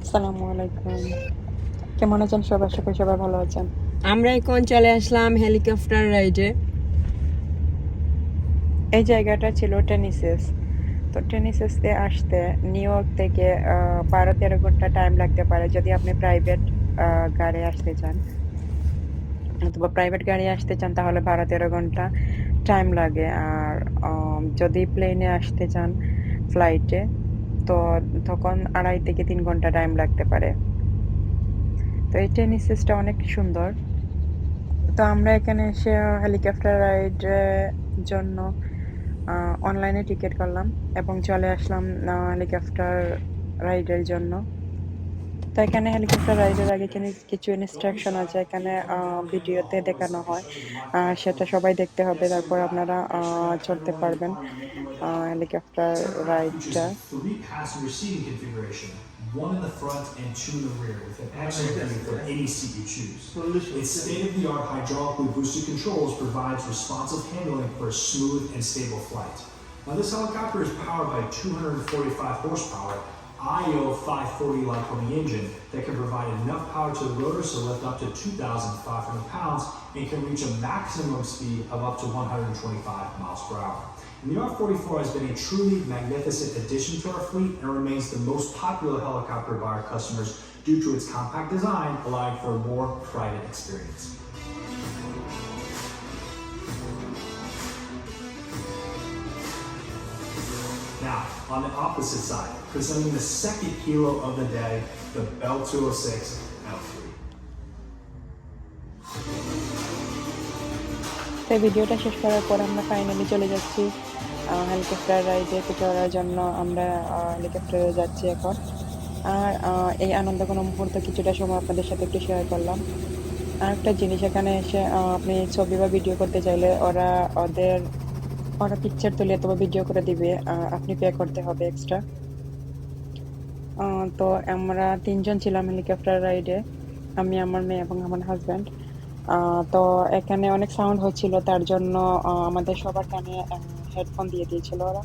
আসসালামু আলাইকুম। কেমন আছেন সবাই? আশা করি সবাই ভালো আছেন। আমরা এখন চলে আসলাম হেলিকপ্টার রাইডে। এই জায়গাটা ছিল টেনিসিস। তো টেনিসিসে আসতে নিউ ইয়র্ক থেকে ১২-১৩ ঘন্টা টাইম লাগতে পারে যদি আপনি প্রাইভেট গাড়ি আসতে চান। অথবা প্রাইভেট গাড়ি আসতে চান তাহলে ১২-১৩ ঘন্টা টাইম লাগে। আর যদি প্লেনে আসতে চান ফ্লাইটে তো তখন ২.৫ থেকে ৩ ঘন্টা টাইম লাগতে পারে। তো এই টেনিসিসটা অনেক সুন্দর। তো আমরা এখানে এসে হেলিকপ্টার রাইড জন্য আ অনলাইনে টিকেট করলাম এবং চলে আসলাম হেলিকপ্টার রাইডের জন্য। তো এখানে হেলিকপ্টার রাইডের আগে কিছু ইনস্ট্রাকশন আছে এখানে ভিডিওতে দেখানো হয়। সেটা সবাই দেখতে হবে। তারপর আপনারা চড়তে পারবেন helicopter Features রাইডটা। a three-passenger seating configuration, one in the front and two in the rear, with an excellent view from any seat you choose. Its state-of-the-art hydraulically boosted controls provides responsive handling for a smooth and stable flight. Now, this helicopter is powered by a 245 horsepower IO 540 Lycoming engine that can provide enough power to the rotors to lift up to 2,500 pounds and can reach a maximum speed of up to 125 miles per hour. And the R-44 has been a truly magnificent addition to our fleet and remains the most popular helicopter by our customers due to its compact design, allowing for a more private experience. Now, on the opposite side, presenting the second hero of the day, the Bell 206 L3. তো এই ভিডিওটা শেষ করার পর আমরা finally চলে যাচ্ছি helicopter রাইডে চড়ার জন্য। আমরা হেলিকপ্টারে যাচ্ছি এখন। আর এই আনন্দঘন মুহূর্ত কিছুটা সময় আপনাদের সাথে একটু শেয়ার করলাম। আরেকটা জিনিস এখানে এসে আপনি ছবি বা ভিডিও করতে চাইলে ওরা পিকচার তুলে অথবা ভিডিও করে দিবে। আপনি পে করতে হবে এক্সট্রা। তো আমরা ৩ জন ছিলাম হেলিকপ্টার রাইডে। আমি, আমার মেয়ে এবং আমার হাসব্যান্ড। তো এখানে অনেক সাউন্ড হচ্ছিল তার জন্য আমাদের সবার কানে হেডফোন দিয়ে দিয়েছিল ওরা।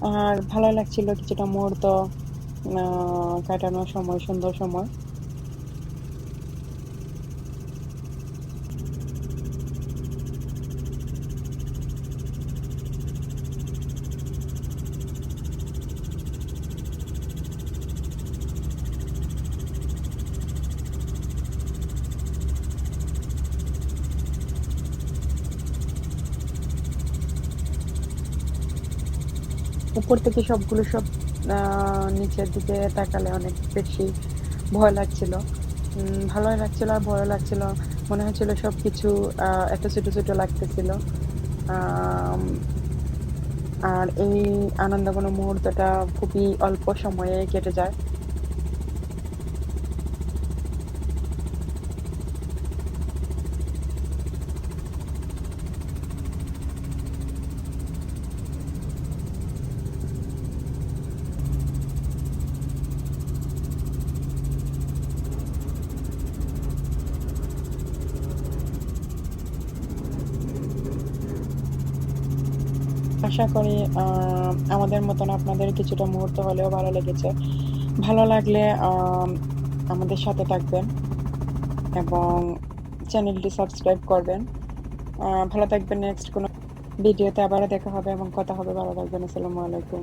আর ভালো লাগছিল কিছুটা মুহূর্ত আ কাটানোর সময়, সুন্দর সময়। উপর থেকে সব আ নিচের দিকে তাকালে অনেক বেশি ভয় লাগছিল। ভালোই লাগছিল আর ভয়ও লাগছিল। মনে হচ্ছিল সবকিছু এত ছোট লাগতেছিল। আম আর এই আনন্দঘন মুহূর্তটা খুবই অল্প সময়ে কেটে যায়। আশা করি আমাদের মতন আপনাদের কিছুটা মুহূর্ত হলেও ভালো লেগেছে। ভালো লাগলে আমাদের সাথে থাকবেন এবং চ্যানেলটি সাবস্ক্রাইব করবেন। ভালো থাকবেন। নেক্সট কোনো ভিডিওতে আবারও দেখা হবে এবং কথা হবে। ভালো থাকবেন। আসসালামু আলাইকুম।